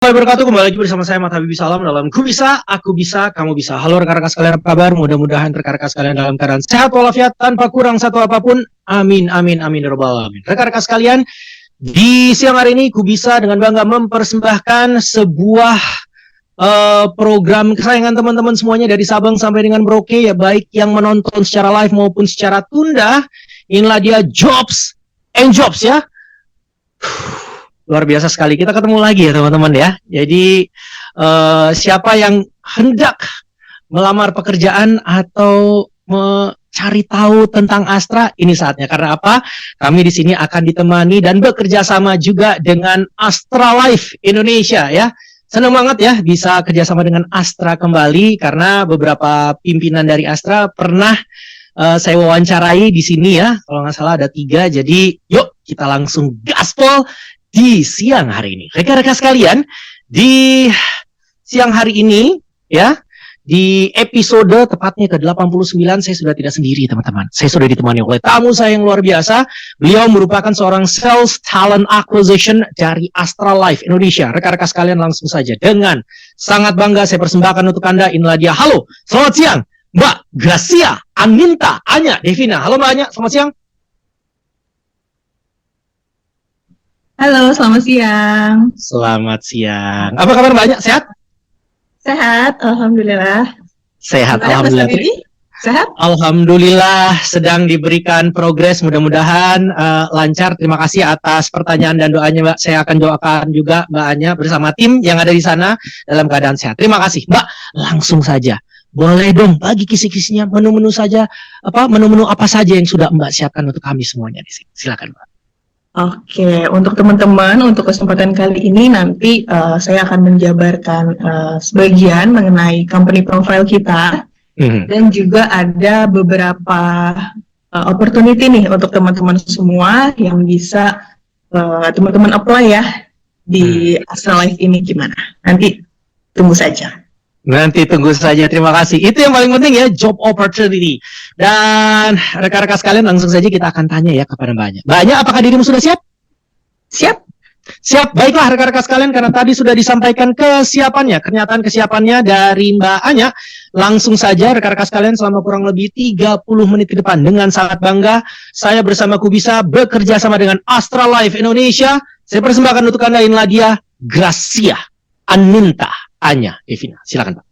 warahmatullahi wabarakatuh. Kembali lagi bersama saya Mat Habibie Salam dalam Ku Bisa, Aku Bisa, Kamu Bisa. Halo rekan-rekan sekalian, apa kabar? Mudah-mudahan rekan-rekan sekalian dalam keadaan sehat walafiat tanpa kurang satu apapun. Amin, amin, amin, ya rabbal alamin. Rekan-rekan sekalian, di siang hari ini Ku Bisa dengan bangga mempersembahkan sebuah program kesayangan teman-teman semuanya dari Sabang sampai dengan Merauke, ya, baik yang menonton secara live maupun secara tunda. Inilah dia Jobs and Jobs, ya. Luar biasa sekali, kita ketemu lagi ya teman-teman ya. Jadi siapa yang hendak melamar pekerjaan atau mencari tahu tentang Astra, ini saatnya. Karena apa? Kami di sini akan ditemani dan bekerja sama juga dengan Astra Life Indonesia, ya. Senang banget ya bisa kerjasama dengan Astra kembali, karena beberapa pimpinan dari Astra pernah saya wawancarai di sini ya. Kalau nggak salah ada 3, jadi yuk kita langsung gaspol di siang hari ini. Rekan-rekan sekalian, di siang hari ini ya, di episode tepatnya ke-89 saya sudah tidak sendiri teman-teman. Saya sudah ditemani oleh tamu saya yang luar biasa. Beliau merupakan seorang sales talent acquisition dari Astra Life Indonesia. Rekan-rekan sekalian, langsung saja dengan sangat bangga saya persembahkan untuk Anda. Inilah dia. Halo, selamat siang Mbak Gracia Aninta Anya Devina. Halo Mbak Anya, selamat siang. Halo, selamat siang. Selamat siang. Apa kabar Mbak Anya? Sehat? Sehat, alhamdulillah. Sehat, Gimana, alhamdulillah. Mas Habibie? Sehat? Alhamdulillah, sedang diberikan progres. Mudah-mudahan lancar. Terima kasih atas pertanyaan dan doanya, Mbak. Saya akan doakan juga Mbak Anya bersama tim yang ada di sana dalam keadaan sehat. Terima kasih, Mbak. Langsung saja. Boleh dong bagi kisi-kisinya, menu-menu saja, menu-menu apa saja yang sudah Mbak siapkan untuk kami semuanya di sini. Silakan, Mbak. Oke, untuk teman-teman, untuk kesempatan kali ini nanti saya akan menjabarkan sebagian mengenai company profile kita, dan juga ada beberapa opportunity nih untuk teman-teman semua yang bisa teman-teman apply ya di Astra Life ini. Gimana? Nanti tunggu saja. Nanti tunggu saja, terima kasih. Itu yang paling penting ya, job opportunity. Dan rekan-rekan sekalian, langsung saja kita akan tanya ya kepada Mbak Anya. Mbak Anya, apakah dirimu sudah siap? Siap? Siap, baiklah rekan-rekan sekalian, karena tadi sudah disampaikan kenyataan kesiapannya dari Mbak Anya. Langsung saja rekan-rekan sekalian, selama kurang lebih 30 menit ke depan, dengan sangat bangga, saya bersama Ku Bisa bekerja sama dengan Astra Life Indonesia. Saya persembahkan untuk Anda, inilah dia Gracia Aninta Anya Devina. Silakan Pak.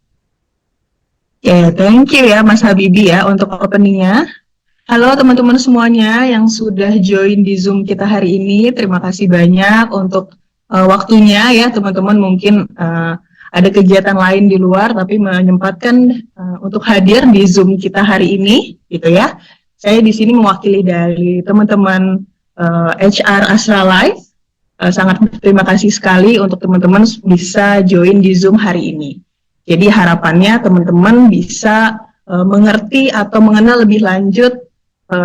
Ya, thank you ya Mas Habibie ya untuk openingnya. Halo teman-teman semuanya yang sudah join di Zoom kita hari ini. Terima kasih banyak untuk waktunya ya teman-teman. Mungkin ada kegiatan lain di luar, tapi menyempatkan untuk hadir di Zoom kita hari ini, gitu ya. Saya di sini mewakili dari teman-teman HR Astra Life. Sangat berterima kasih sekali untuk teman-teman bisa join di Zoom hari ini. Jadi harapannya teman-teman bisa mengerti atau mengenal lebih lanjut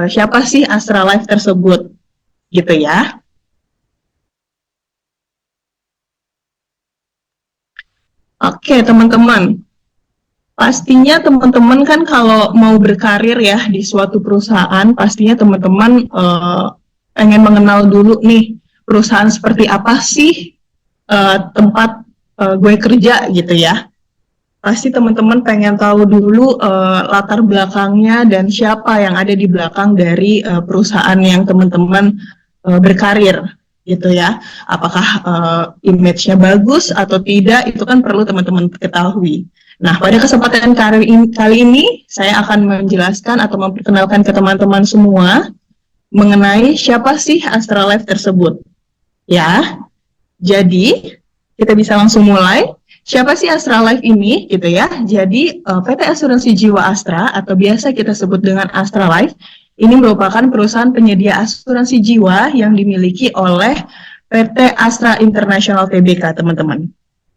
siapa sih Astra Life tersebut, gitu ya. Oke teman-teman, pastinya teman-teman kan kalau mau berkarir ya di suatu perusahaan, pastinya teman-teman pengen mengenal dulu nih, perusahaan seperti apa sih tempat gue kerja gitu ya. Pasti teman-teman pengen tahu dulu latar belakangnya dan siapa yang ada di belakang dari perusahaan yang teman-teman berkarir gitu ya. Apakah image-nya bagus atau tidak, itu kan perlu teman-teman ketahui. Nah, pada kesempatan kali ini saya akan menjelaskan atau memperkenalkan ke teman-teman semua mengenai siapa sih Astra Life tersebut. Ya, jadi kita bisa langsung mulai. Siapa sih Astra Life ini, gitu ya? Jadi PT Asuransi Jiwa Astra atau biasa kita sebut dengan Astra Life ini merupakan perusahaan penyedia asuransi jiwa yang dimiliki oleh PT Astra International Tbk, teman-teman.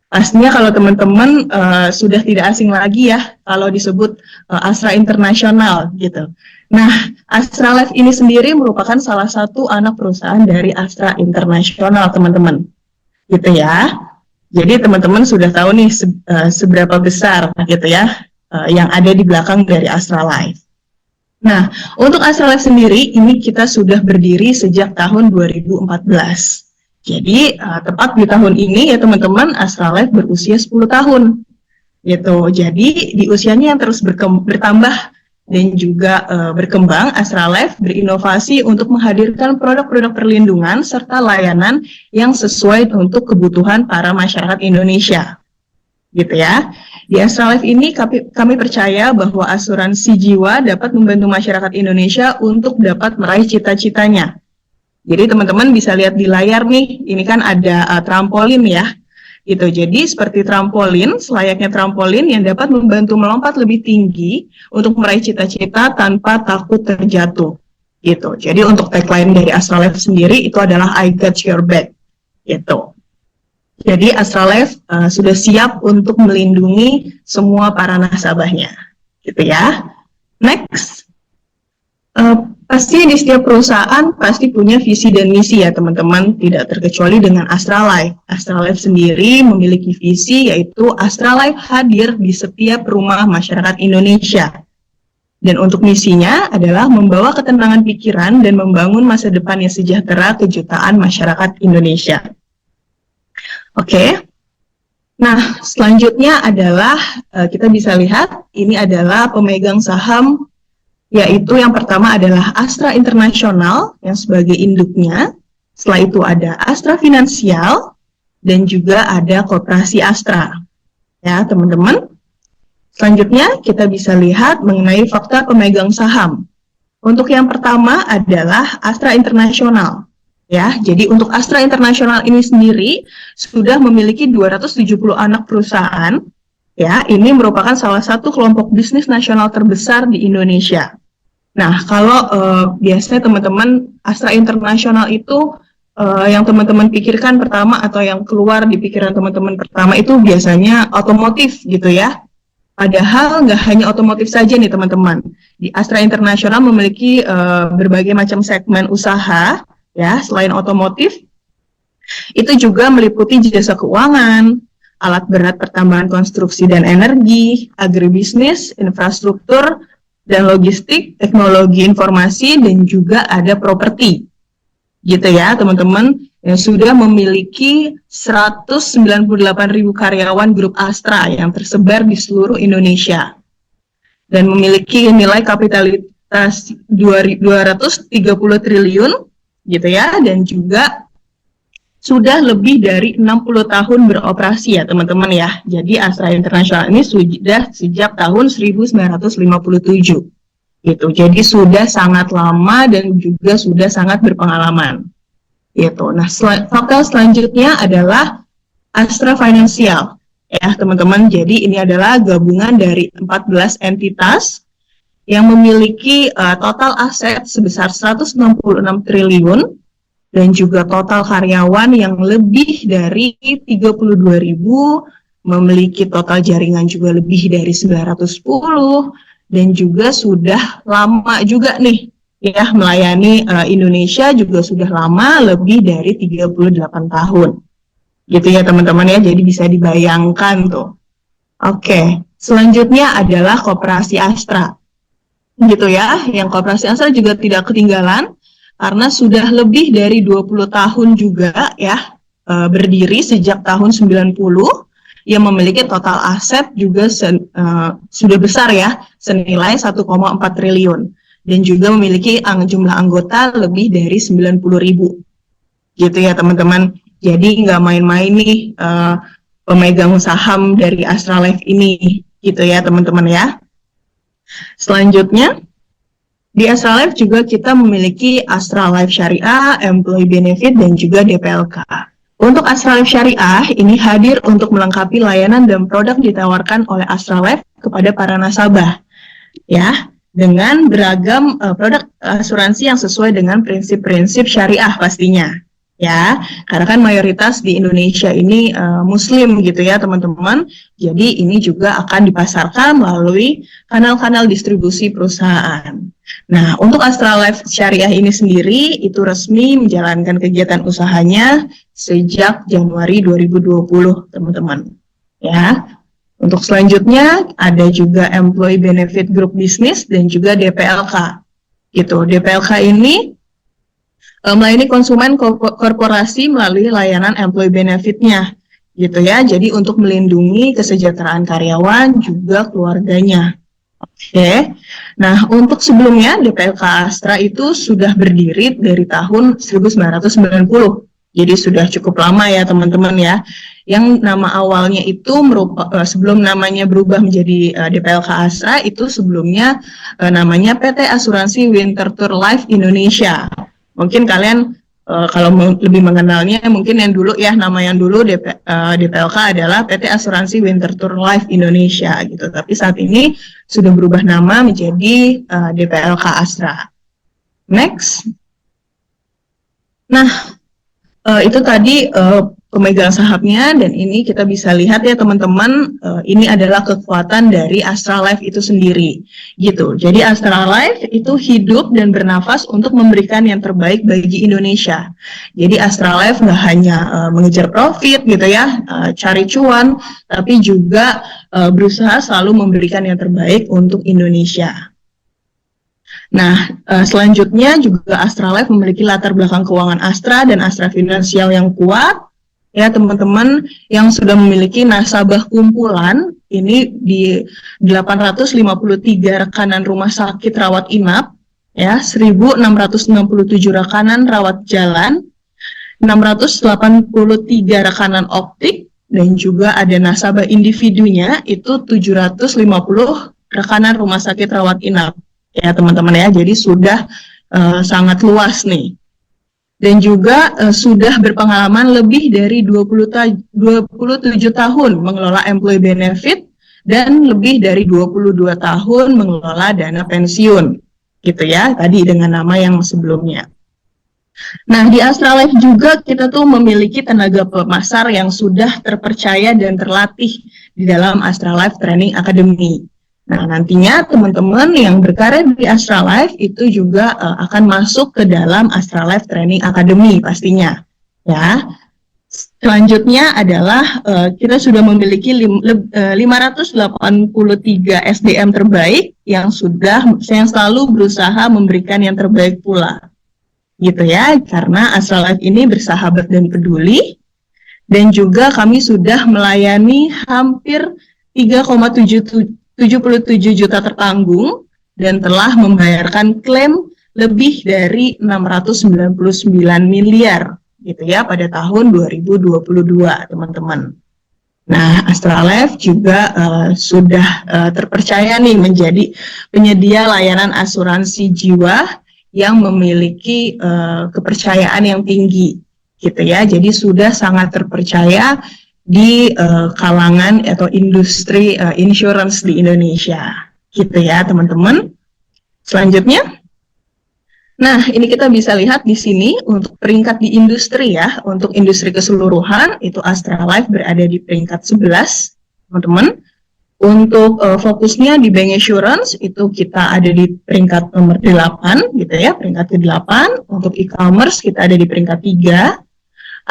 Pastinya kalau teman-teman sudah tidak asing lagi ya kalau disebut Astra International, gitu. Nah, Astra Life ini sendiri merupakan salah satu anak perusahaan dari Astra International, teman-teman. Gitu ya. Jadi teman-teman sudah tahu nih seberapa besar gitu ya yang ada di belakang dari Astra Life. Nah, untuk Astra Life sendiri ini kita sudah berdiri sejak tahun 2014. Jadi tepat di tahun ini ya teman-teman, Astra Life berusia 10 tahun. Gitu. Jadi di usianya yang terus bertambah dan juga berkembang, Astra Life berinovasi untuk menghadirkan produk-produk perlindungan serta layanan yang sesuai untuk kebutuhan para masyarakat Indonesia. Gitu ya. Di Astra Life ini kami percaya bahwa asuransi jiwa dapat membantu masyarakat Indonesia untuk dapat meraih cita-citanya. Jadi teman-teman bisa lihat di layar nih, ini kan ada trampolin ya, gitu. Jadi seperti trampolin, selayaknya trampolin yang dapat membantu melompat lebih tinggi untuk meraih cita-cita tanpa takut terjatuh, gitu. Jadi untuk tagline dari Astra Life sendiri itu adalah I got your back, gitu. Jadi Astra Life sudah siap untuk melindungi semua para nasabahnya, gitu ya. Next. Pasti di setiap perusahaan pasti punya visi dan misi ya teman-teman, tidak terkecuali dengan Astra Life. Astra Life sendiri memiliki visi yaitu Astra Life hadir di setiap rumah masyarakat Indonesia. Dan untuk misinya adalah membawa ketenangan pikiran dan membangun masa depan yang sejahtera ke jutaan masyarakat Indonesia. Oke. Nah, selanjutnya adalah kita bisa lihat ini adalah pemegang saham, yaitu yang pertama adalah Astra International yang sebagai induknya, setelah itu ada Astra Finansial, dan juga ada Koperasi Astra. Ya, teman-teman. Selanjutnya kita bisa lihat mengenai fakta pemegang saham. Untuk yang pertama adalah Astra International. Ya, jadi untuk Astra International ini sendiri sudah memiliki 270 anak perusahaan. Ya, ini merupakan salah satu kelompok bisnis nasional terbesar di Indonesia. Nah, kalau biasanya teman-teman Astra International itu yang teman-teman pikirkan pertama atau yang keluar di pikiran teman-teman pertama itu biasanya otomotif gitu ya. Padahal nggak hanya otomotif saja nih teman-teman. Di Astra International memiliki berbagai macam segmen usaha ya, selain otomotif. Itu juga meliputi jasa keuangan, alat berat pertambangan konstruksi dan energi, agribisnis, infrastruktur, dan logistik, teknologi informasi, dan juga ada properti. Gitu ya teman-teman, yang sudah memiliki 198.000 karyawan grup Astra yang tersebar di seluruh Indonesia. Dan memiliki nilai kapitalitas 230 triliun, gitu ya, dan juga sudah lebih dari 60 tahun beroperasi ya teman-teman ya. Jadi Astra International ini sudah sejak tahun 1957. Gitu. Jadi sudah sangat lama dan juga sudah sangat berpengalaman. Gitu. Nah, fakta selanjutnya adalah Astra Finansial. Ya, teman-teman. Jadi ini adalah gabungan dari 14 entitas yang memiliki total aset sebesar 166 triliun dan juga total karyawan yang lebih dari 32.000, memiliki total jaringan juga lebih dari 910, dan juga sudah lama juga nih ya melayani Indonesia, juga sudah lama lebih dari 38 tahun. Gitu ya teman-teman ya, jadi bisa dibayangkan tuh. Oke, selanjutnya adalah Koperasi Astra. Gitu ya, yang Koperasi Astra juga tidak ketinggalan karena sudah lebih dari 20 tahun juga ya berdiri sejak tahun 90, yang memiliki total aset juga sudah besar ya, senilai 1,4 triliun, dan juga memiliki jumlah anggota lebih dari 90.000. Gitu ya teman-teman. Jadi nggak main-main nih pemegang saham dari Astra Life ini, gitu ya teman-teman ya. Selanjutnya, di Astra Life juga kita memiliki Astra Life Syariah, Employee Benefit, dan juga DPLK. Untuk Astra Life Syariah, ini hadir untuk melengkapi layanan dan produk ditawarkan oleh Astra Life kepada para nasabah. Ya, dengan beragam produk asuransi yang sesuai dengan prinsip-prinsip syariah pastinya. Ya, karena kan mayoritas di Indonesia ini Muslim gitu ya teman-teman. Jadi ini juga akan dipasarkan melalui kanal-kanal distribusi perusahaan. Nah, untuk Astra Life Syariah ini sendiri itu resmi menjalankan kegiatan usahanya sejak Januari 2020, teman-teman. Ya. Untuk selanjutnya ada juga Employee Benefit Group Business dan juga DPLK. Gitu. DPLK ini melayani konsumen korporasi melalui layanan employee benefit-nya, gitu ya. Jadi untuk melindungi kesejahteraan karyawan juga keluarganya. Oke. Nah, untuk sebelumnya DPLK Astra itu sudah berdiri dari tahun 1990. Jadi sudah cukup lama ya teman-teman ya. Yang nama awalnya itu sebelum namanya berubah menjadi DPLK Astra, itu sebelumnya namanya PT Asuransi Winterthur Life Indonesia. Mungkin kalian kalau lebih mengenalnya, mungkin yang dulu ya, nama yang dulu DPLK adalah PT Asuransi Winterthur Life Indonesia gitu. Tapi saat ini sudah berubah nama menjadi DPLK Astra. Next. Nah, itu tadi pemegang sahamnya, dan ini kita bisa lihat ya teman-teman, ini adalah kekuatan dari Astra Life itu sendiri gitu. Jadi Astra Life itu hidup dan bernafas untuk memberikan yang terbaik bagi Indonesia. Jadi Astra Life nggak hanya mengejar profit gitu ya, cari cuan, tapi juga berusaha selalu memberikan yang terbaik untuk Indonesia. Nah, selanjutnya juga Astra Life memiliki latar belakang keuangan Astra dan Astra Finansial yang kuat. Ya, teman-teman yang sudah memiliki nasabah kumpulan, ini di 853 rekanan rumah sakit rawat inap, ya, 1.667 rekanan rawat jalan, 683 rekanan optik, dan juga ada nasabah individunya, itu 750 rekanan rumah sakit rawat inap. Ya teman-teman ya, jadi sudah sangat luas nih. Dan juga sudah berpengalaman lebih dari 27 tahun mengelola employee benefit dan lebih dari 22 tahun mengelola dana pensiun. Gitu ya, tadi dengan nama yang sebelumnya. Nah, di Astra Life juga kita tuh memiliki tenaga pemasar yang sudah terpercaya dan terlatih di dalam Astra Life Training Academy. Nah, nantinya teman-teman yang berkarir di Astra Life itu juga akan masuk ke dalam Astra Life Training Academy pastinya. Ya. Selanjutnya adalah kita sudah memiliki 583 SDM terbaik yang selalu berusaha memberikan yang terbaik pula. Gitu ya, karena Astra Life ini bersahabat dan peduli, dan juga kami sudah melayani hampir 3,77 juta tertanggung dan telah membayarkan klaim lebih dari 699 miliar gitu ya pada tahun 2022 teman-teman. Nah, Astra Life juga sudah terpercaya nih menjadi penyedia layanan asuransi jiwa yang memiliki kepercayaan yang tinggi gitu ya. Jadi sudah sangat terpercaya di kalangan atau industri insurance di Indonesia, gitu ya teman-teman. Selanjutnya, nah ini kita bisa lihat di sini untuk peringkat di industri ya, untuk industri keseluruhan itu Astra Life berada di peringkat 11, teman-teman. Untuk fokusnya di bank insurance itu kita ada di peringkat nomor 8, gitu ya, peringkat ke-8. Untuk e-commerce kita ada di peringkat 3.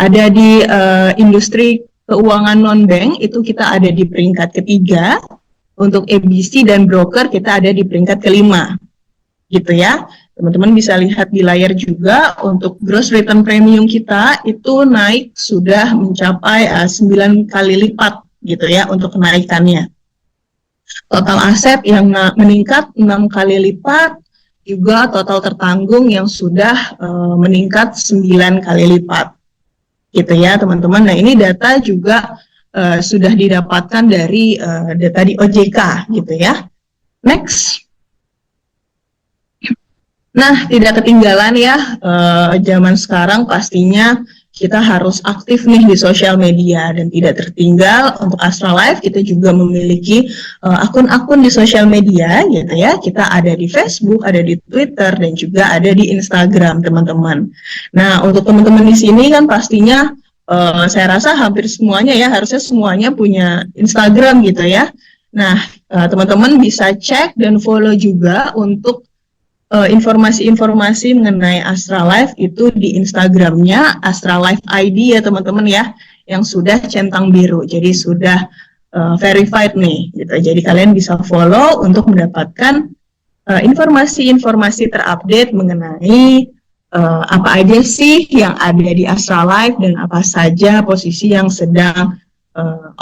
Ada di industri keuangan non-bank itu kita ada di peringkat ke-3, untuk ABC dan broker kita ada di peringkat ke-5, gitu ya. Teman-teman bisa lihat di layar juga untuk gross return premium kita itu naik sudah mencapai 9 kali lipat, gitu ya, untuk kenaikannya. Total aset yang meningkat 6 kali lipat, juga total tertanggung yang sudah meningkat 9 kali lipat. Gitu ya teman-teman. Nah ini data juga sudah didapatkan dari data di OJK gitu ya. Next. Nah tidak ketinggalan ya, zaman sekarang pastinya kita harus aktif nih di sosial media, dan tidak tertinggal untuk Astra Life kita juga memiliki akun-akun di sosial media gitu ya. Kita ada di Facebook, ada di Twitter, dan juga ada di Instagram teman-teman. Nah untuk teman-teman di sini kan pastinya saya rasa hampir semuanya ya, harusnya semuanya punya Instagram gitu ya. Nah teman-teman bisa cek dan follow juga untuk informasi-informasi mengenai Astra Life itu di Instagramnya Astra Life ID ya teman-teman ya, yang sudah centang biru, jadi sudah verified nih gitu. Jadi kalian bisa follow untuk mendapatkan informasi-informasi terupdate mengenai apa aja sih yang ada di Astralife dan apa saja posisi yang sedang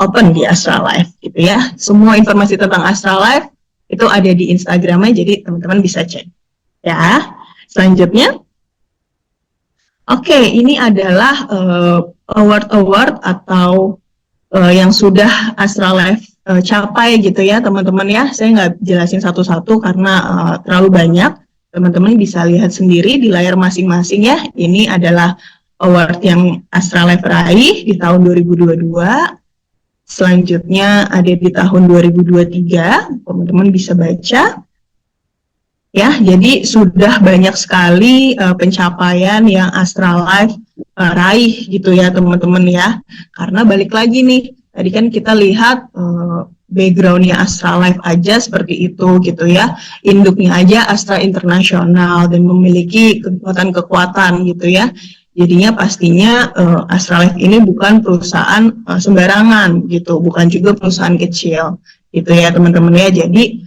open di Astralife gitu ya. Semua informasi tentang Astralife itu ada di Instagramnya, jadi teman-teman bisa cek ya. Selanjutnya, oke, ini adalah award atau yang sudah Astralife capai gitu ya teman-teman ya. Saya nggak jelasin satu-satu karena terlalu banyak. Teman-teman bisa lihat sendiri di layar masing-masing ya. Ini adalah award yang Astralife raih di tahun 2022. Selanjutnya ada di tahun 2023. Teman-teman bisa baca. Ya, jadi sudah banyak sekali pencapaian yang Astralife raih gitu ya teman-teman ya. Karena balik lagi nih, tadi kan kita lihat backgroundnya Astralife aja seperti itu gitu ya. Induknya aja Astra Internasional dan memiliki kekuatan-kekuatan gitu ya. Jadinya pastinya Astralife ini bukan perusahaan sembarangan gitu, bukan juga perusahaan kecil gitu ya teman-teman ya. Jadi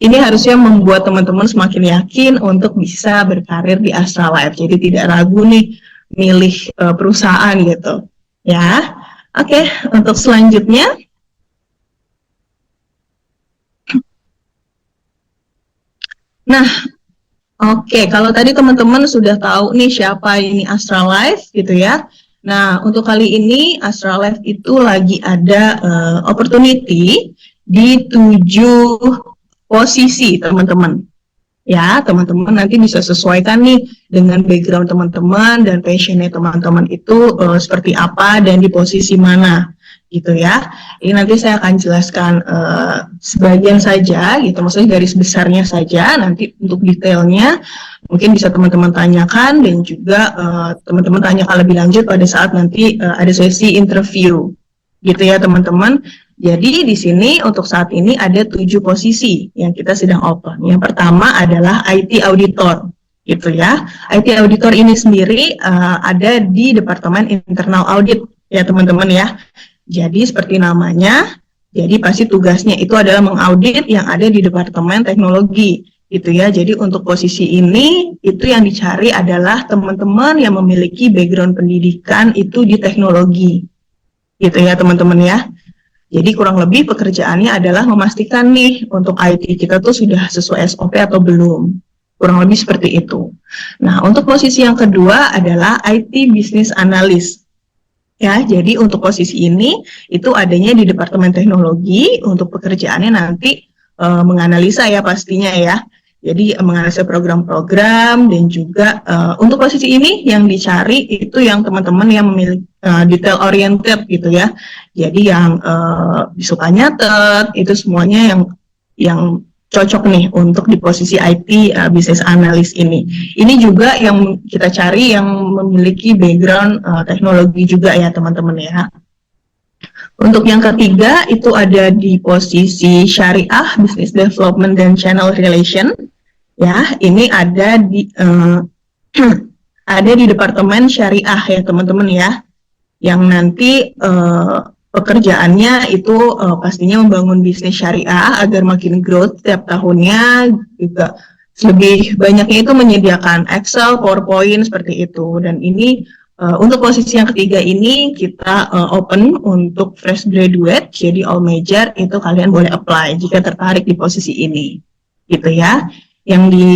ini harusnya membuat teman-teman semakin yakin untuk bisa berkarir di Astralife. Jadi tidak ragu nih milih perusahaan gitu ya. Oke, untuk selanjutnya. Nah, oke, kalau tadi teman-teman sudah tahu nih siapa ini Astralife gitu ya. Nah, untuk kali ini Astralife itu lagi ada opportunity di 7 posisi teman-teman. Ya, teman-teman nanti bisa sesuaikan nih dengan background teman-teman dan passionnya teman-teman itu seperti apa dan di posisi mana gitu ya. Ini nanti saya akan jelaskan sebagian saja gitu, maksudnya garis besarnya saja. Nanti untuk detailnya mungkin bisa teman-teman tanyakan dan juga teman-teman tanyakan lebih lanjut pada saat nanti ada sesi interview gitu ya teman-teman. Jadi di sini untuk saat ini ada 7 posisi yang kita sedang open. Yang pertama adalah IT Auditor, gitu ya. IT Auditor ini sendiri ada di Departemen Internal Audit, ya teman-teman ya. Jadi seperti namanya, jadi pasti tugasnya itu adalah mengaudit yang ada di Departemen Teknologi, gitu ya. Jadi untuk posisi ini, itu yang dicari adalah teman-teman yang memiliki background pendidikan itu di teknologi, gitu ya teman-teman ya. Jadi kurang lebih pekerjaannya adalah memastikan nih untuk IT kita tuh sudah sesuai SOP atau belum. Kurang lebih seperti itu. Nah, untuk posisi yang kedua adalah IT Business Analyst. Ya, jadi untuk posisi ini itu adanya di Departemen Teknologi. Untuk pekerjaannya nanti menganalisa ya pastinya ya. Jadi menganalisa program-program dan juga untuk posisi ini yang dicari itu yang teman-teman yang memiliki detail oriented gitu ya. Jadi yang suka nyatet itu semuanya yang cocok nih untuk di posisi IT business analyst ini. Ini juga yang kita cari yang memiliki background teknologi juga ya teman-teman ya. Untuk yang ketiga itu ada di posisi Syariah, Business Development dan Channel Relation. Ya, ini ada di ada di Departemen Syariah ya teman-teman ya. Yang nanti pekerjaannya itu pastinya membangun bisnis syariah agar makin growth setiap tahunnya, juga lebih banyaknya itu menyediakan Excel, PowerPoint seperti itu. Dan ini untuk posisi yang ketiga ini kita open untuk fresh graduate, jadi all major itu kalian boleh apply jika tertarik di posisi ini, gitu ya. Yang di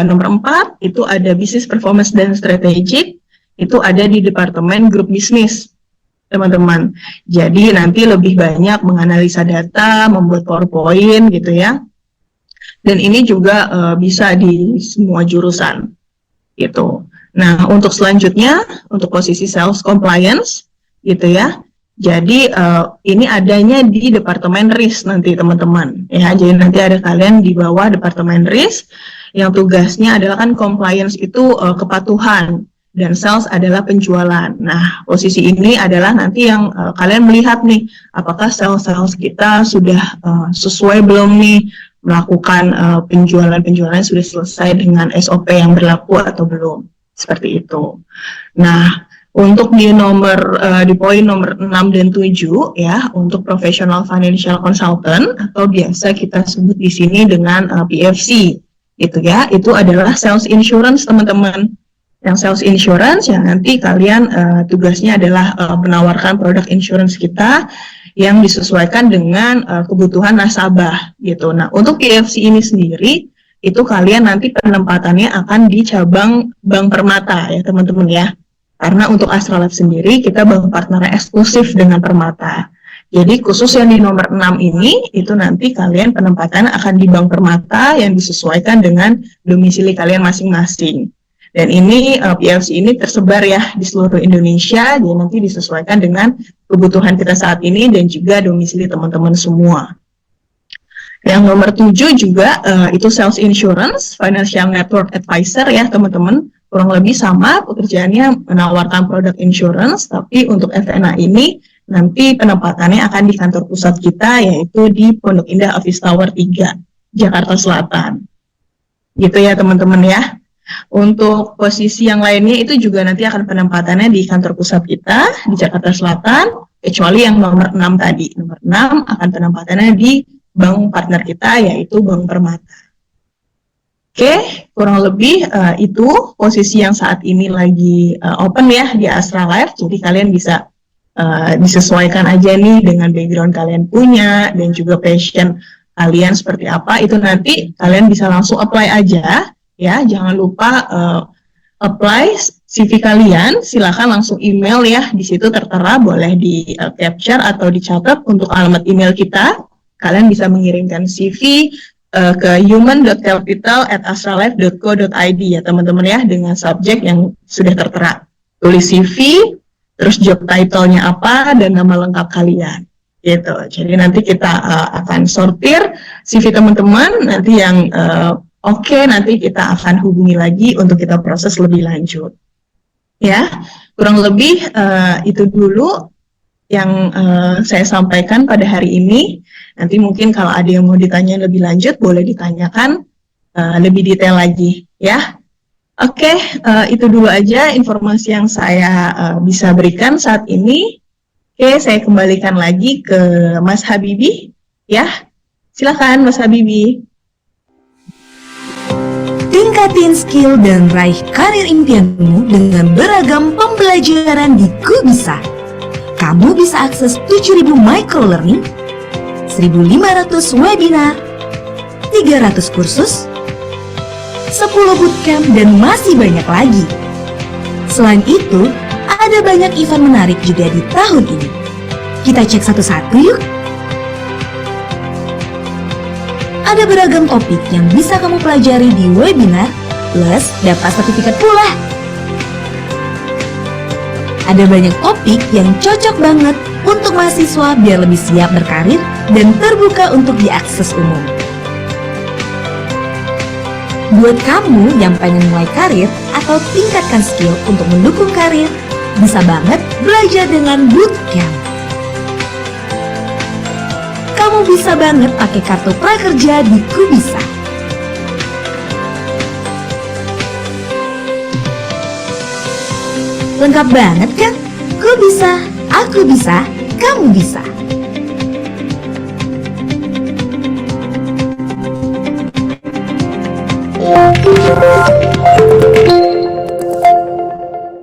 nomor 4 itu ada Business Performance dan Strategic, itu ada di Departemen Grup Bisnis, teman-teman. Jadi nanti lebih banyak menganalisa data, membuat PowerPoint gitu ya. Dan ini juga bisa di semua jurusan gitu. Nah, untuk selanjutnya untuk posisi Sales Compliance gitu ya. Jadi ini adanya di Departemen Risk nanti teman-teman ya. Jadi nanti ada kalian di bawah Departemen Risk yang tugasnya adalah kan compliance itu kepatuhan dan sales adalah penjualan. Nah, posisi ini adalah nanti yang kalian melihat nih apakah sales kita sudah sesuai belum nih melakukan penjualan sudah selesai dengan SOP yang berlaku atau belum. Seperti itu. Nah, untuk di poin nomor 6 dan 7 ya, untuk professional financial consultant atau biasa kita sebut di sini dengan PFC Itu ya, itu adalah sales insurance teman-teman. Yang sales insurance yang nanti kalian tugasnya adalah menawarkan produk insurance kita yang disesuaikan dengan kebutuhan nasabah gitu. Nah, untuk PFC ini sendiri itu kalian nanti penempatannya akan di cabang Bank Permata ya teman-teman ya. Karena untuk Astralife sendiri kita bank partner eksklusif dengan Permata. Jadi khusus yang di nomor 6 ini itu nanti kalian penempatan akan di Bank Permata yang disesuaikan dengan domisili kalian masing-masing. Dan ini PFC ini tersebar ya di seluruh Indonesia, jadi nanti disesuaikan dengan kebutuhan kita saat ini dan juga domisili teman-teman semua. Yang nomor 7 juga itu sales insurance, financial network advisor ya teman-teman. Kurang lebih sama pekerjaannya menawarkan produk insurance, tapi untuk FNA ini nanti penempatannya akan di kantor pusat kita yaitu di Pondok Indah Office Tower 3, Jakarta Selatan. Gitu ya teman-teman ya. Untuk posisi yang lainnya itu juga nanti akan penempatannya di kantor pusat kita di Jakarta Selatan, kecuali yang nomor 6 tadi. Nomor 6 akan penempatannya di bank partner kita yaitu Bank Permata. Oke, kurang lebih itu posisi yang saat ini lagi open ya di Astralife. Jadi kalian bisa disesuaikan aja nih dengan background kalian punya dan juga passion kalian seperti apa. Itu nanti kalian bisa langsung apply aja ya. Jangan lupa apply CV kalian. Silakan langsung email ya. Di situ tertera, boleh di capture atau dicatat untuk alamat email kita. Kalian bisa mengirimkan CV ke human.capital@astralife.co.id ya teman-teman ya, dengan subjek yang sudah tertera. Tulis CV, terus job title-nya apa, dan nama lengkap kalian. Gitu. Jadi nanti kita akan sortir CV teman-teman, nanti yang oke, nanti kita akan hubungi lagi untuk kita proses lebih lanjut. Ya, kurang lebih itu dulu yang saya sampaikan pada hari ini. Nanti mungkin kalau ada yang mau ditanya lebih lanjut, boleh ditanyakan lebih detail lagi, ya. Oke, itu dulu aja informasi yang saya bisa berikan saat ini. Oke, saya kembalikan lagi ke Mas Habibi, ya. Silakan, Mas Habibi. Tingkatin skill dan raih karir impianmu dengan beragam pembelajaran di Kubisa. Kamu bisa akses 7.000 microlearning, 1.500 webinar, 300 kursus, 10 bootcamp, dan masih banyak lagi. Selain itu, ada banyak event menarik juga di tahun ini. Kita cek satu-satu yuk. Ada beragam topik yang bisa kamu pelajari di webinar, plus dapat sertifikat pula. Ada banyak topik yang cocok banget untuk mahasiswa biar lebih siap berkarir dan terbuka untuk diakses umum. Buat kamu yang pengen mulai karir atau tingkatkan skill untuk mendukung karir, bisa banget belajar dengan bootcamp. Kamu bisa banget pakai kartu prakerja di Kubisa. Lengkap banget kan? Ku bisa, aku bisa, kamu bisa.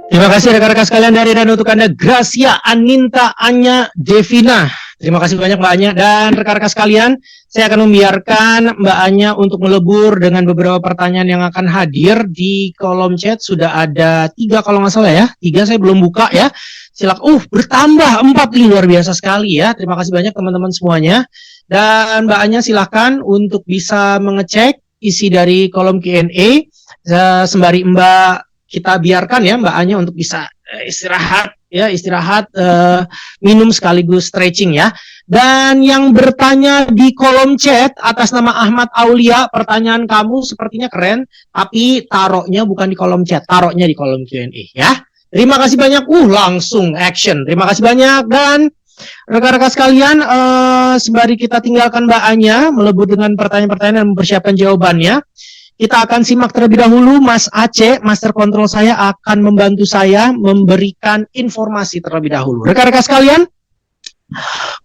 Terima kasih rekan-rekan sekalian dari dan untuk Anda, Gracia, Aninta, Anya, Devina. Terima kasih banyak Mbak Anya. Dan rekan-rekan sekalian, saya akan membiarkan Mbak Anya untuk melebur dengan beberapa pertanyaan yang akan hadir di kolom chat. Sudah ada 3 kalau nggak salah ya. 3 saya belum buka ya. Silakan. Bertambah 4 nih, luar biasa sekali ya. Terima kasih banyak teman-teman semuanya. Dan Mbak Anya silakan untuk bisa mengecek isi dari kolom Q&A. Sembari Mbak kita biarkan ya Mbak Anya untuk bisa istirahat ya, minum sekaligus stretching ya. Dan yang bertanya di kolom chat atas nama Ahmad Aulia, pertanyaan kamu sepertinya keren, tapi taruhnya bukan di kolom chat, taruhnya di kolom Q&A ya. Terima kasih banyak. Langsung action. Terima kasih banyak. Dan rekan-rekan sekalian, sembari kita tinggalkan Mbak Anya melebur dengan pertanyaan-pertanyaan dan mempersiapkan jawabannya, kita akan simak terlebih dahulu. Mas Aceh, Master Control saya, akan membantu saya memberikan informasi terlebih dahulu. Rekan-rekan sekalian,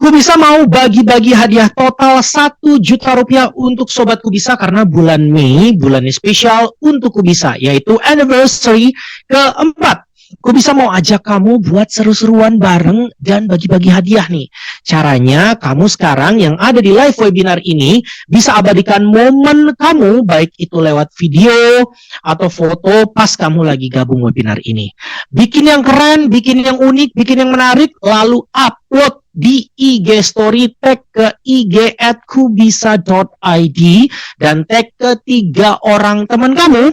Kubisa mau bagi-bagi hadiah total 1 juta rupiah untuk Sobat Kubisa karena bulan Mei, bulan ini spesial untuk Kubisa, yaitu anniversary keempat. Kubisa mau ajak kamu buat seru-seruan bareng dan bagi-bagi hadiah nih. Caranya, kamu sekarang yang ada di live webinar ini bisa abadikan momen kamu, baik itu lewat video atau foto pas kamu lagi gabung webinar ini. Bikin yang keren, bikin yang unik, bikin yang menarik, lalu upload di IG story, tag ke IG @kubisa.id dan tag ke 3 orang teman kamu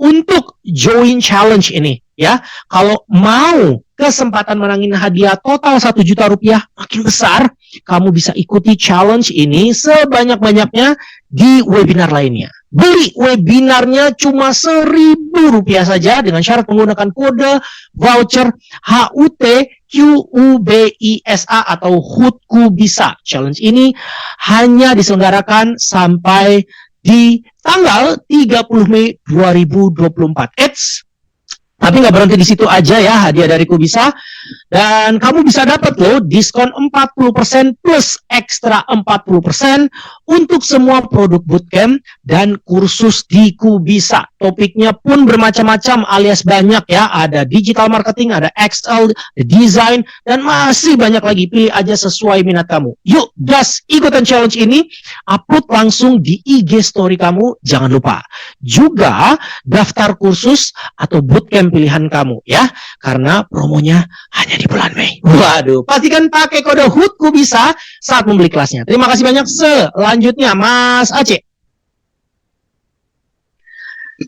untuk join challenge ini. Ya, kalau mau kesempatan menangin hadiah total 1 juta rupiah makin besar, kamu bisa ikuti challenge ini sebanyak-banyaknya di webinar lainnya. Beli webinarnya cuma 1.000 rupiah saja dengan syarat menggunakan kode voucher HUTQUBISA atau HUT Kubisa. Challenge ini hanya diselenggarakan sampai di tanggal 30 Mei 2024. Tapi nggak berhenti di situ aja ya hadiah dari Kubisa. Dan kamu bisa dapat loh diskon 40% plus ekstra 40% untuk semua produk bootcamp dan kursus di Kubisa. Topiknya pun bermacam-macam alias banyak ya. Ada digital marketing, ada Excel, design, dan masih banyak lagi. Pilih aja sesuai minat kamu. Yuk, gas ikutan challenge ini. Upload langsung di IG story kamu. Jangan lupa juga daftar kursus atau bootcamp pilihan kamu ya, karena promonya hanya di bulan Mei. Waduh, pastikan pakai kode HUT Kubisa saat membeli kelasnya. Terima kasih banyak. Selanjutnya Mas Aceh.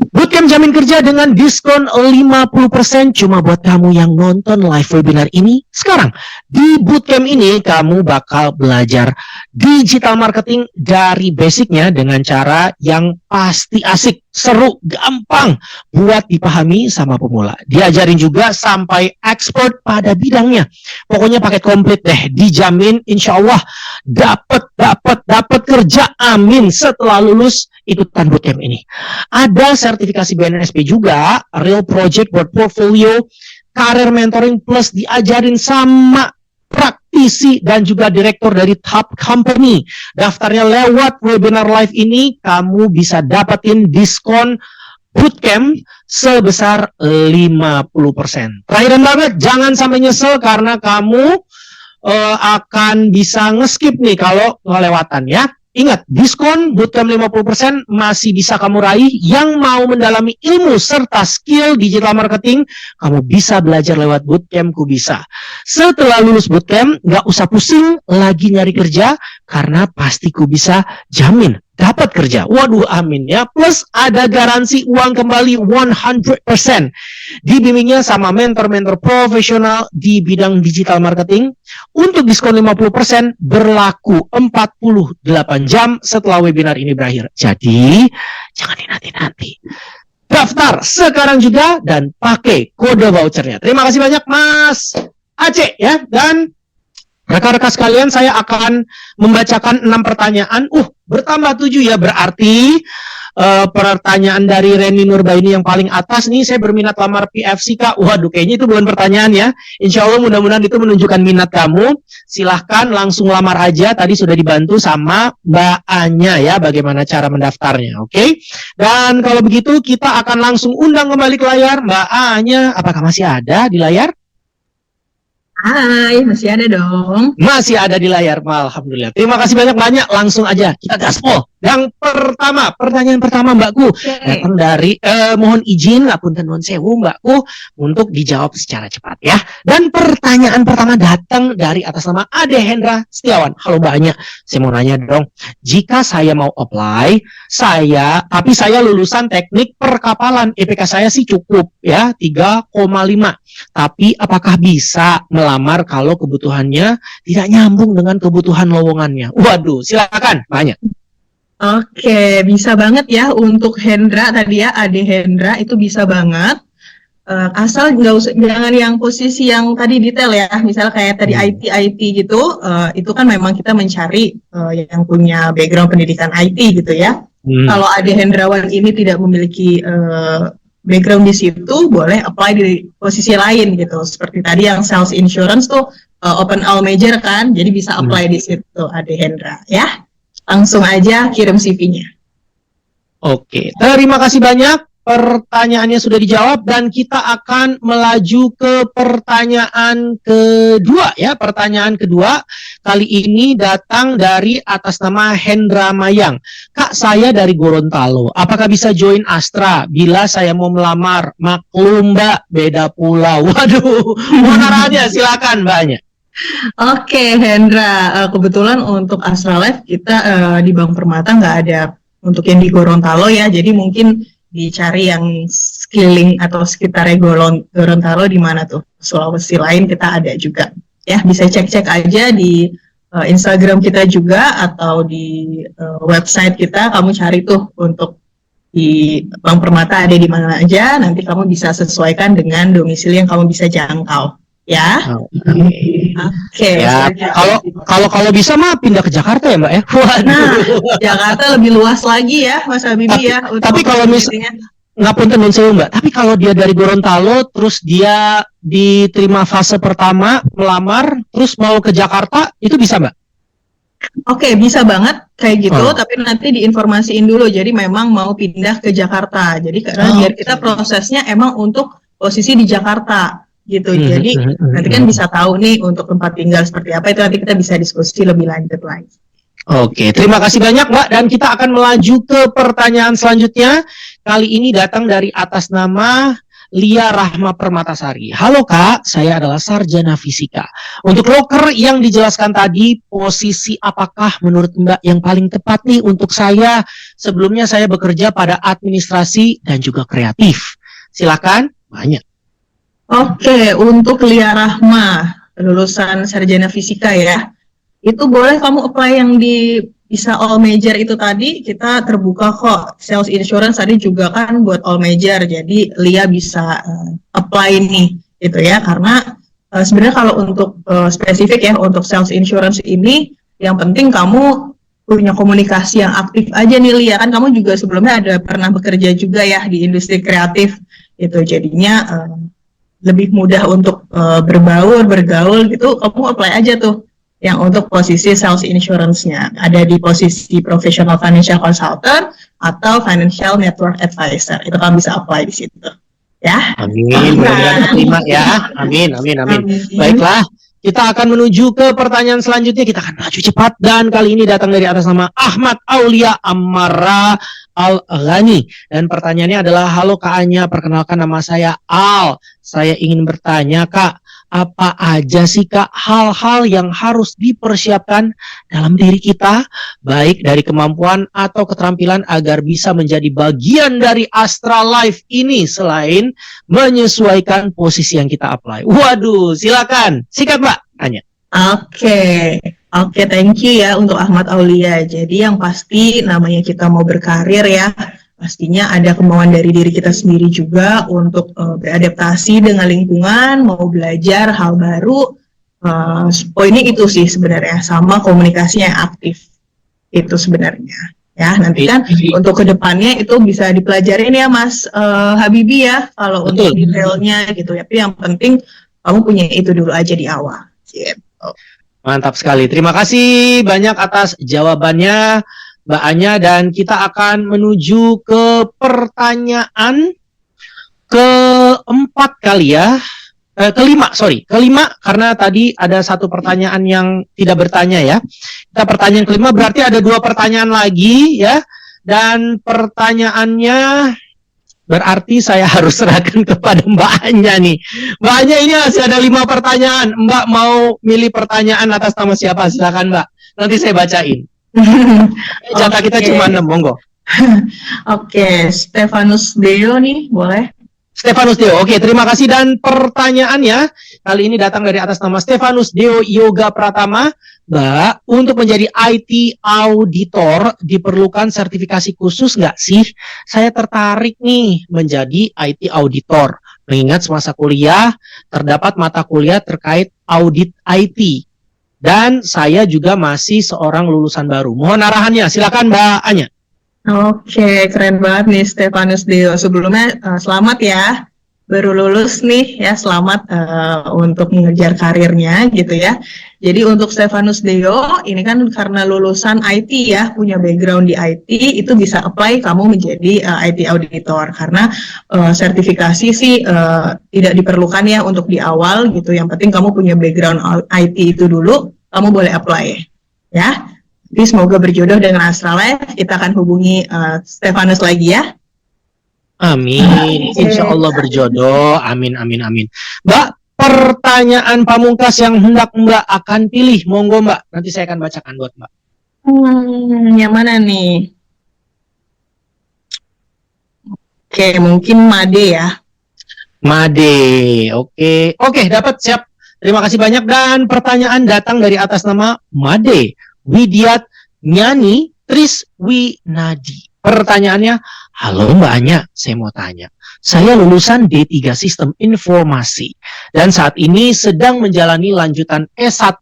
Bootcamp jamin kerja dengan diskon 50% cuma buat kamu yang nonton live webinar ini sekarang. Di bootcamp ini kamu bakal belajar digital marketing dari basicnya dengan cara yang pasti asik, seru, gampang buat dipahami sama pemula. Diajarin juga sampai expert pada bidangnya. Pokoknya paket komplit deh, dijamin insya Allah dapat kerja, amin, setelah lulus ikutan bootcamp ini. Ada sertifikasi BNSP juga, real project buat portfolio, career mentoring plus diajarin sama praktisi dan juga direktur dari top company. Daftarnya lewat webinar live ini, kamu bisa dapetin diskon bootcamp sebesar 50%. Terakhiran banget, jangan sampai nyesel karena kamu akan bisa ngeskip nih kalau kelewatan ya. Ingat, diskon bootcamp 50% masih bisa kamu raih. Yang mau mendalami ilmu serta skill digital marketing, kamu bisa belajar lewat bootcamp Kubisa. Setelah lulus bootcamp, nggak usah pusing lagi nyari kerja, karena pasti Kubisa jamin dapat kerja. Waduh, amin ya. Plus ada garansi uang kembali 100%. Dibimbingnya sama mentor-mentor profesional di bidang digital marketing. Untuk diskon 50% berlaku 48 jam setelah webinar ini berakhir. Jadi, jangan dinanti-nanti. Daftar sekarang juga dan pakai kode vouchernya. Terima kasih banyak Mas Aceh ya. Dan rekan-rekan sekalian, saya akan membacakan 6 pertanyaan. Bertambah 7 ya, berarti pertanyaan dari Reni Nurbaini yang paling atas nih, saya berminat lamar PFC Kak. Waduh, kayaknya itu bukan pertanyaan ya. Insya Allah mudah-mudahan itu menunjukkan minat kamu. Silahkan langsung lamar aja. Tadi sudah dibantu sama Mbak Anya ya, bagaimana cara mendaftarnya. Oke? Dan kalau begitu kita akan langsung undang kembali ke layar. Mbak Anya, apakah masih ada di layar? Hai, masih ada dong. Masih ada di layar, alhamdulillah. Terima kasih banyak-banyak, langsung aja kita gaspol. Yang pertama, pertanyaan pertama Mbakku, datang dari, mohon izin, ngapunten nuwun sewu Mbakku, untuk dijawab secara cepat ya. Dan pertanyaan pertama datang dari atas nama Ade Hendra Setiawan. Halo Mbak Anya, saya mau nanya dong, jika saya mau apply, tapi saya lulusan teknik perkapalan, IPK saya sih cukup ya, 3,5. Tapi apakah bisa melamar kalau kebutuhannya tidak nyambung dengan kebutuhan lowongannya? Waduh, silakan, banyak. Oke, bisa banget ya untuk Hendra tadi ya, Ade Hendra itu bisa banget. Asal nggak usah, jangan yang posisi yang tadi detail ya, misalnya kayak tadi IT gitu, itu kan memang kita mencari yang punya background pendidikan IT gitu ya. Kalau Ade Hendrawan ini tidak memiliki background di situ, boleh apply di posisi lain gitu. Seperti tadi yang sales insurance tuh open all major kan, jadi bisa apply di situ, Ade Hendra ya. Langsung aja kirim CV-nya. Oke, terima kasih banyak. Pertanyaannya sudah dijawab dan kita akan melaju ke pertanyaan kedua ya. Pertanyaan kedua kali ini datang dari atas nama Hendra Mayang. Kak, saya dari Gorontalo. Apakah bisa join Astra bila saya mau melamar? Maklum Mbak, beda pulau. Waduh, monaranya silakan Mbaknya. Oke, Hendra, kebetulan untuk Astra Life kita di Bank Permata nggak ada untuk yang di Gorontalo ya, jadi mungkin dicari yang sekeliling atau sekitarnya Gorontalo di mana tuh, Sulawesi lain kita ada juga ya, bisa cek-cek aja di Instagram kita juga atau di website kita, kamu cari tuh untuk di Bank Permata ada di mana aja, nanti kamu bisa sesuaikan dengan domisili yang kamu bisa jangkau ya. Oke. Ya, kalau bisa mah pindah ke Jakarta ya Mbak ya. Waduh. Nah, Jakarta lebih luas lagi ya, Mas Habibie ya. Tapi kalau misalnya ngapunten nun sewu Mbak, tapi kalau dia dari Gorontalo terus dia diterima fase pertama melamar terus mau ke Jakarta, itu bisa Mbak? Oke, bisa banget kayak gitu, tapi nanti diinformasiin dulu. Jadi memang mau pindah ke Jakarta. Jadi karena biar kita prosesnya emang untuk posisi di Jakarta gitu. Jadi nanti kan bisa tahu nih untuk tempat tinggal seperti apa, itu nanti kita bisa diskusi lebih lanjut lagi. Oke, terima kasih banyak Mbak, dan kita akan melaju ke pertanyaan selanjutnya. Kali ini datang dari atas nama Lia Rahma Permatasari. Halo Kak, saya adalah sarjana fisika. Untuk loker yang dijelaskan tadi, posisi apakah menurut Mbak yang paling tepat nih untuk saya? Sebelumnya saya bekerja pada administrasi dan juga kreatif. Silakan, banyak. Oke, untuk Lia Rahma, lulusan sarjana fisika ya, itu boleh kamu apply yang di bisa all major itu tadi, kita terbuka kok. Sales insurance tadi juga kan buat all major, jadi Lia bisa apply nih, gitu ya. Karena sebenarnya kalau untuk spesifik ya, untuk sales insurance ini, yang penting kamu punya komunikasi yang aktif aja nih Lia, kan kamu juga sebelumnya ada pernah bekerja juga ya di industri kreatif, gitu. Jadinya lebih mudah untuk bergaul gitu, kamu apply aja tuh yang untuk posisi sales insurance-nya. Ada di posisi professional financial consultant atau financial network advisor. Itu kamu bisa apply di situ. Ya. Amin, mudah-mudahan terima ya. Amin. Baiklah, kita akan menuju ke pertanyaan selanjutnya. Kita akan maju cepat dan kali ini datang dari atas nama Ahmad Aulia Amara Al-Ghani. Dan pertanyaannya adalah, halo Kak Anya, perkenalkan nama saya Al. Saya ingin bertanya Kak, apa aja sih Kak hal-hal yang harus dipersiapkan dalam diri kita, baik dari kemampuan atau keterampilan agar bisa menjadi bagian dari Astra Life ini selain menyesuaikan posisi yang kita apply? Waduh, silakan. Sikat Mbak, Anya. Oke, thank you ya untuk Ahmad Aulia. Jadi yang pasti namanya kita mau berkarir ya, pastinya ada kemauan dari diri kita sendiri juga untuk beradaptasi dengan lingkungan, mau belajar hal baru. Poinnya itu sih sebenarnya, sama komunikasi yang aktif itu sebenarnya. Ya, nanti kan untuk kedepannya itu bisa dipelajarin ya Mas Habibie ya, kalau untuk detailnya gitu ya. Tapi yang penting kamu punya itu dulu aja di awal. Gitu. Mantap sekali. Terima kasih banyak atas jawabannya Mbak Anya, dan kita akan menuju ke pertanyaan keempat kali ya. Kelima, karena tadi ada satu pertanyaan yang tidak bertanya ya. Kita pertanyaan kelima, berarti ada 2 pertanyaan lagi ya. Dan pertanyaannya berarti saya harus serahkan kepada Mbak Anya nih. Mbak Anya, ini masih ada 5 pertanyaan. Mbak mau milih pertanyaan atas nama siapa? Silakan Mbak. Nanti saya bacain. Jatah kita cuma 6, monggo. Oke, Stefanus Deo nih, boleh? Stefanus Deo, oke, terima kasih. Dan pertanyaannya kali ini datang dari atas nama Stefanus Deo Yoga Pratama. Mbak, untuk menjadi IT auditor diperlukan sertifikasi khusus nggak sih? Saya tertarik nih menjadi IT auditor, mengingat semasa kuliah terdapat mata kuliah terkait audit IT. Dan saya juga masih seorang lulusan baru. Mohon arahannya, silakan Mbak Anya. Oke, keren banget nih Stefanus Deo. Sebelumnya selamat ya baru lulus nih ya, selamat untuk mengejar karirnya gitu ya. Jadi untuk Stefanus Deo ini kan karena lulusan IT ya, punya background di IT, itu bisa apply kamu menjadi IT auditor karena sertifikasi sih tidak diperlukan ya untuk di awal gitu. Yang penting kamu punya background IT itu dulu, kamu boleh apply ya. Jadi semoga berjodoh dengan Astralife. Kita akan hubungi Stefanus lagi ya. Amin, insya Allah berjodoh, amin, amin, amin. Mbak, pertanyaan pamungkas yang hendak Mbak akan pilih, monggo Mbak, nanti saya akan bacakan buat Mbak. Yang mana nih? Oke, mungkin Made ya. Made, oke, dapat, siap. Terima kasih banyak, dan pertanyaan datang dari atas nama Made Widiat Nyani Triswinadi. Pertanyaannya, halo Mbak Anya, saya mau tanya. Saya lulusan D3 Sistem Informasi dan saat ini sedang menjalani lanjutan S1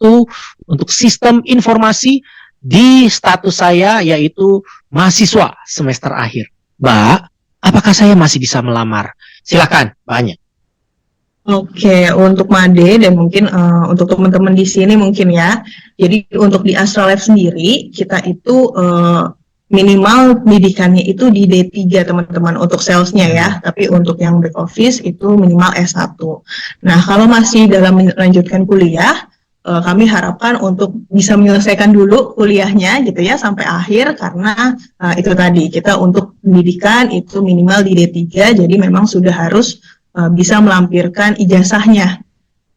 untuk Sistem Informasi di status saya yaitu mahasiswa semester akhir. Mbak, apakah saya masih bisa melamar? Silakan, Mbak Anya. Oke, untuk Made dan mungkin untuk teman-teman di sini mungkin ya. Jadi untuk di Astralife sendiri, kita itu minimal pendidikannya itu di D3 teman-teman untuk salesnya ya, tapi untuk yang back office itu minimal S1. Nah, kalau masih dalam melanjutkan kuliah, kami harapkan untuk bisa menyelesaikan dulu kuliahnya gitu ya sampai akhir, karena itu tadi kita untuk pendidikan itu minimal di D3, jadi memang sudah harus bisa melampirkan ijazahnya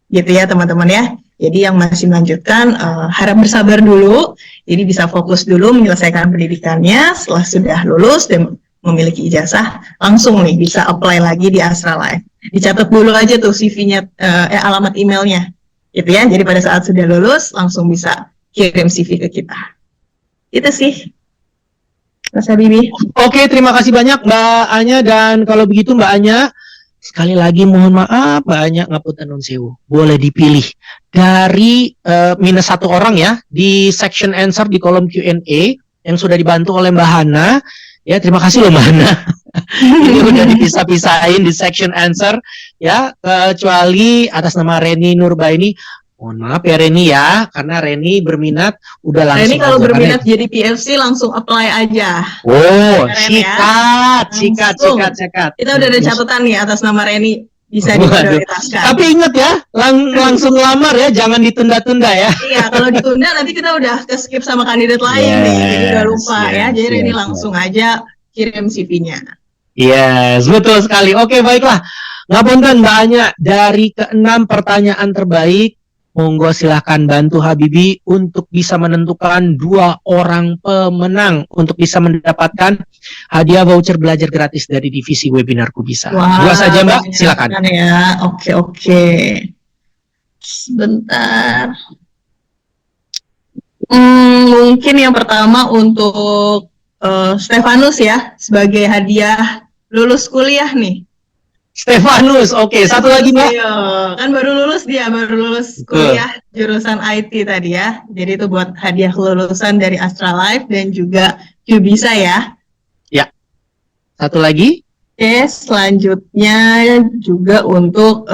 gitu ya teman-teman ya. Jadi yang masih melanjutkan harap bersabar dulu, jadi bisa fokus dulu menyelesaikan pendidikannya. Setelah sudah lulus dan memiliki ijazah, langsung nih bisa apply lagi di Astralife. Dicatat dulu aja tuh CV-nya, alamat emailnya, gitu ya. Jadi pada saat sudah lulus, langsung bisa kirim CV ke kita. Itu sih, Mas Habibi. Oke, terima kasih banyak Mbak Anya, dan kalau begitu Mbak Anya, sekali lagi mohon maaf, banyak ngapunten nun sewu. Boleh dipilih dari minus 1 orang ya di section answer di kolom Q&A yang sudah dibantu oleh Mbak Hana. Ya, terima kasih loh Mbak Hana. Ini udah dipisah-pisahin di section answer ya, kecuali atas nama Reni Nurbaini. Mohon maaf ya Reni ya, karena Reni berminat udah langsung. Reni kalau berminat jadi PFC langsung apply aja. Oh, Keren, sikat. Kita udah ada catatan nih atas nama Reni, bisa diprioritaskan. Tapi ingat ya, langsung lamar ya, jangan ditunda-tunda ya. Iya, kalau ditunda nanti kita udah ke-skip sama kandidat lain nih, jadi udah lupa ya. Jadi Reni langsung aja kirim CV-nya. Yes, betul sekali. Oke, baiklah. Ngapunten Mbak Anya, dari ke-6 pertanyaan terbaik, monggo silahkan bantu Habibi untuk bisa menentukan 2 orang pemenang untuk bisa mendapatkan hadiah voucher belajar gratis dari divisi webinar Kubisa. Wow, 2 saja Mbak, silakan. Ya, oke. Sebentar. Mungkin yang pertama untuk Stefanus ya, sebagai hadiah lulus kuliah nih. Stefanus, oke. Satu lagi Mbak. Iya, kan baru lulus kuliah jurusan IT tadi ya. Jadi itu buat hadiah kelulusan dari Astralife dan juga Kubisa ya. Ya. Satu lagi. Oke, selanjutnya juga untuk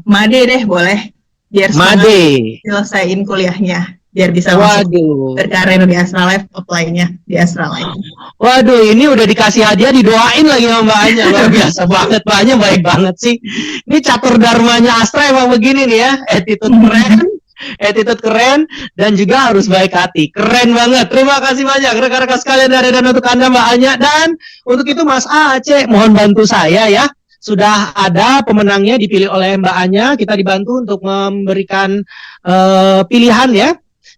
Made deh boleh. Biar Made selesaiin kuliahnya. Biar bisa berkarir di Astralife, apply-nya di Astralife. Waduh, ini udah dikasih hadiah, didoain lagi sama Mbak Anya. Luar biasa banget, Mbak Anya baik banget sih. Ini catur dharmanya Astra emang begini nih ya. Attitude keren, dan juga harus baik hati. Keren banget. Terima kasih banyak rekan-rekan sekalian dari dan untuk Anda Mbak Anya. Dan untuk itu Mas Aceh, mohon bantu saya ya. Sudah ada pemenangnya dipilih oleh Mbak Anya. Kita dibantu untuk memberikan pilihan ya.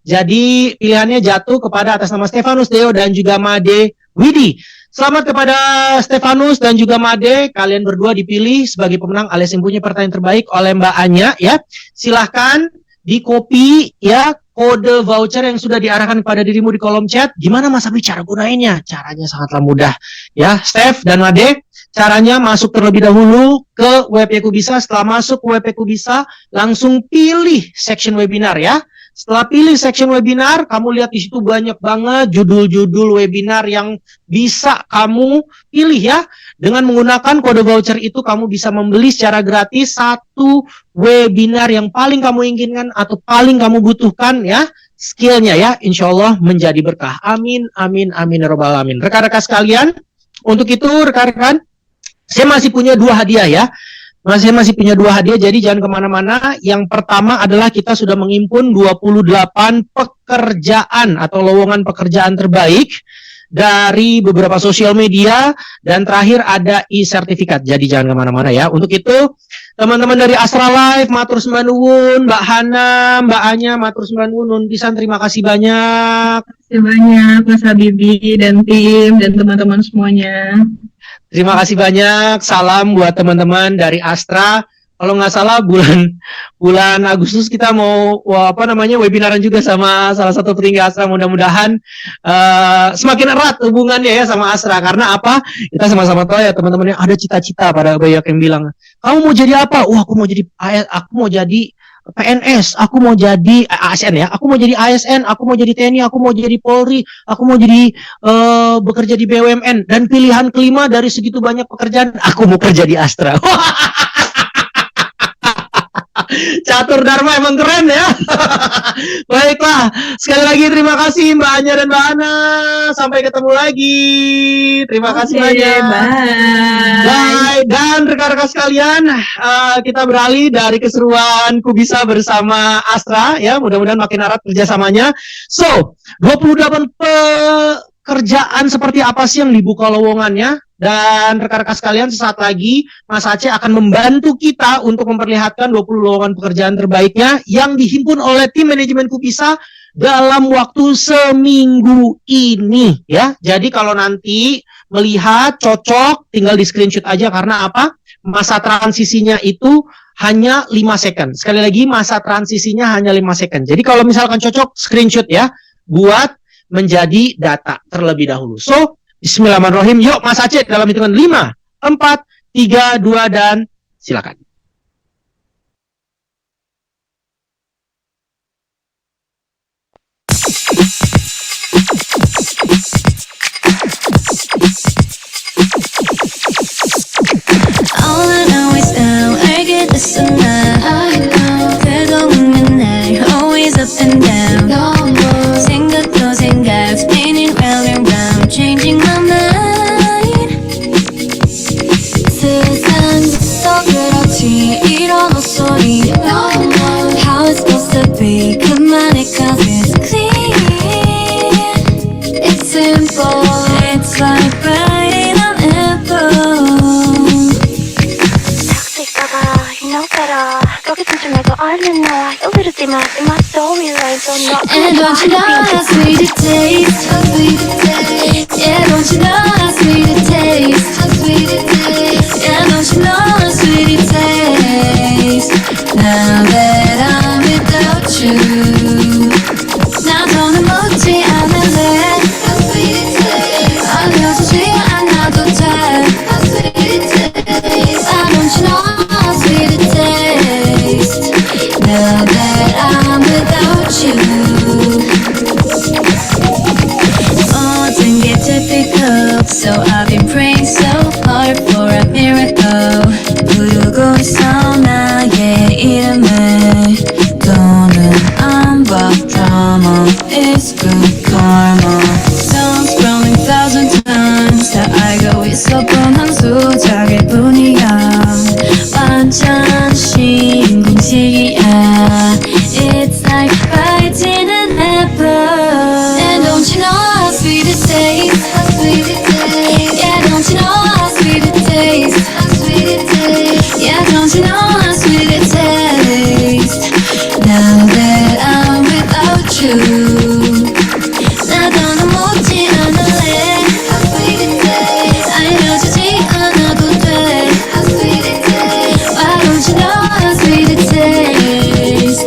Jadi pilihannya jatuh kepada atas nama Stefanus Deo dan juga Made Widi. Selamat kepada Stefanus dan juga Made. Kalian berdua dipilih sebagai pemenang alias yang punya pertanyaan terbaik oleh Mbak Anya ya. Silahkan di copy ya kode voucher yang sudah diarahkan kepada dirimu di kolom chat. Gimana Mas Abi cara gunainnya? Caranya sangatlah mudah ya. Steph dan Made, caranya masuk terlebih dahulu ke WP Kubisa. Setelah masuk ke WP Kubisa, langsung pilih section webinar ya. Setelah pilih section webinar, kamu lihat di situ banyak banget judul-judul webinar yang bisa kamu pilih ya. Dengan menggunakan kode voucher itu, kamu bisa membeli secara gratis satu webinar yang paling kamu inginkan atau paling kamu butuhkan ya. Skillnya ya, insya Allah menjadi berkah. Amin, amin, amin, ya robbal alamin. Rekan-rekan sekalian, untuk itu rekan-rekan, saya masih punya 2 hadiah ya. Masih punya 2 hadiah, jadi jangan kemana-mana. Yang pertama adalah kita sudah menghimpun 28 pekerjaan atau lowongan pekerjaan terbaik dari beberapa sosial media, dan terakhir ada e-sertifikat. Jadi jangan kemana-mana ya. Untuk itu, teman-teman dari Astra Live, matur sembah nuwun, Mbak Hana, Mbak Anya, matur sembah nuwun, Nun Pisan, terima kasih banyak. Terima kasih banyak Mas Habibi dan tim dan teman-teman semuanya. Terima kasih banyak. Salam buat teman-teman dari Astra. Kalau nggak salah bulan Agustus kita mau webinaran juga sama salah satu petinggi Astra. Mudah-mudahan semakin erat hubungannya ya sama Astra. Karena apa? Kita sama-sama tahu ya teman-teman, yang ada cita-cita pada banyak yang bilang, kamu mau jadi apa? Wah, aku mau jadi PNS, aku mau jadi ASN ya, aku mau jadi ASN, aku mau jadi TNI, aku mau jadi Polri, aku mau jadi bekerja di BUMN, dan pilihan kelima dari segitu banyak pekerjaan, aku mau kerja di Astra. Catur Dharma emang keren ya. Baiklah, sekali lagi terima kasih Mbak Anya dan Mbak Ana. Sampai ketemu lagi. Terima kasih banyak. Bye. Dan rekan-rekan sekalian, kita beralih dari keseruan Kubisa bersama Astra ya. Mudah-mudahan makin erat kerjasamanya. So, 28 pekerjaan seperti apa sih yang dibuka lowongannya? Dan rekan-rekan sekalian, sesaat lagi Mas Aceh akan membantu kita untuk memperlihatkan 20 lowongan pekerjaan terbaiknya yang dihimpun oleh tim manajemen Kubisa dalam waktu seminggu ini ya. Jadi kalau nanti melihat cocok, tinggal di screenshot aja. Karena apa? Masa transisinya itu hanya 5 second. Sekali lagi, masa transisinya hanya 5 second. Jadi kalau misalkan cocok, screenshot ya, buat menjadi data terlebih dahulu. So, bismillahirrahmanirrahim. Yuk Mas Aceh dalam hitungan 5, 4, 3, 2, dan silakan. All I know is now I get this and that. I know 그동안 날 always up and down. No more 생각도 생각 spinning round and round, changing my mind. 세상도 그렇지 이런 헛소리. No more how it's supposed to be. 그만해 'cause it's clear. It's simple. It's like biting an apple. You know better. Look at me, go on and on. A little bit more in my storyline, so not. And don't you know how sweet it tastes? How sweet it tastes. Yeah, don't you know how sweet it tastes? How sweet it tastes. Yeah, don't you know how sweet it tastes? Now that I'm without you. Now don't 먹지 않을래. How sweet it tastes. 알려주지 않아도 돼. How sweet it tastes. I don't you know. Now that I'm without you, 모든 게 typical. So I've been praying so hard for a miracle. 부르고 있어 나의 이름을. 더는 안 봐 drama. It's good karma. Songs growing 1,000 times. 다 알고 있어 뻔한 수작일 뿐이야. 완전 신공식이야. It's like biting an apple. And don't you know how sweet it tastes? How sweet it tastes. Yeah, don't you know how sweet it tastes? How sweet it tastes. Yeah, don't you know how sweet it tastes? Now that I'm without you. 나 더는 먹지 않을래. How sweet it tastes. 알려주지 않아도 돼. How sweet it tastes. Why don't you know how sweet it tastes?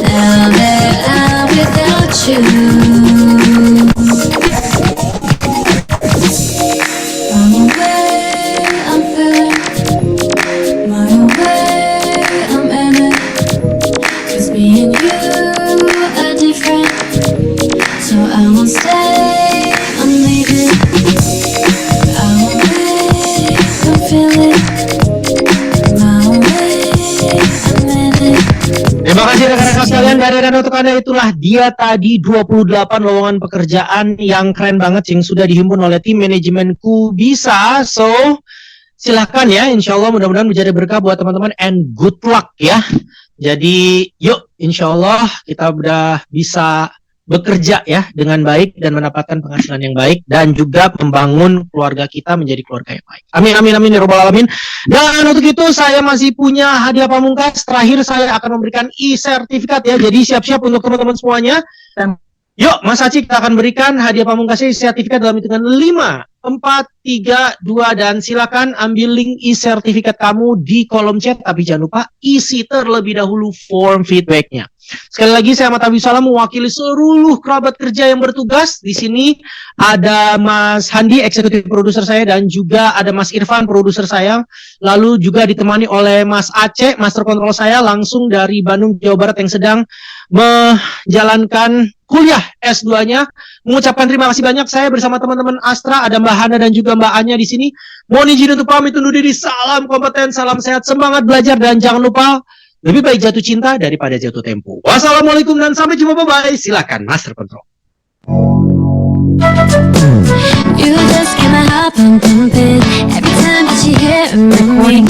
Now that I'm without you. I'm away, I'm feeling my way, I'm in it. 'Cause me and you are dan untuk Anda itulah dia tadi 28 lowongan pekerjaan yang keren banget yang sudah dihimpun oleh tim manajemen Kubisa. So, silahkan ya, insya Allah mudah-mudahan menjadi berkah buat teman-teman and good luck ya. Jadi yuk, insya Allah kita udah bisa bekerja ya dengan baik dan mendapatkan penghasilan yang baik dan juga membangun keluarga kita menjadi keluarga yang baik. Amin amin amin ya robbal alamin. Dan untuk itu saya masih punya hadiah pamungkas. Terakhir saya akan memberikan e-sertifikat ya. Jadi siap-siap untuk teman-teman semuanya. Yuk Mas Aci, kita akan berikan hadiah pamungkasnya sertifikat dalam hitungan 5, 4, 3, 2 dan silakan ambil link e-sertifikat kamu di kolom chat. Tapi jangan lupa isi terlebih dahulu form feedbacknya. Sekali lagi saya Ahmad Habib Salam mewakili seluruh kerabat kerja yang bertugas. Di sini ada Mas Handi, eksekutif produser saya, dan juga ada Mas Irfan, produser saya. Lalu juga ditemani oleh Mas Aceh, master control saya langsung dari Bandung, Jawa Barat yang sedang menjalankan kuliah S2-nya. Mengucapkan terima kasih banyak. Saya bersama teman-teman Astra, ada Mbak Hana dan juga Mbak Anya di sini. Mohon izin untuk pamit undur diri. Salam kompeten, salam sehat, semangat belajar, dan jangan lupa lebih baik jatuh cinta daripada jatuh tempo. Wassalamualaikum dan sampai jumpa, bye-bye. Silakan Master Control. You just get my heart pumping every time that you hear me.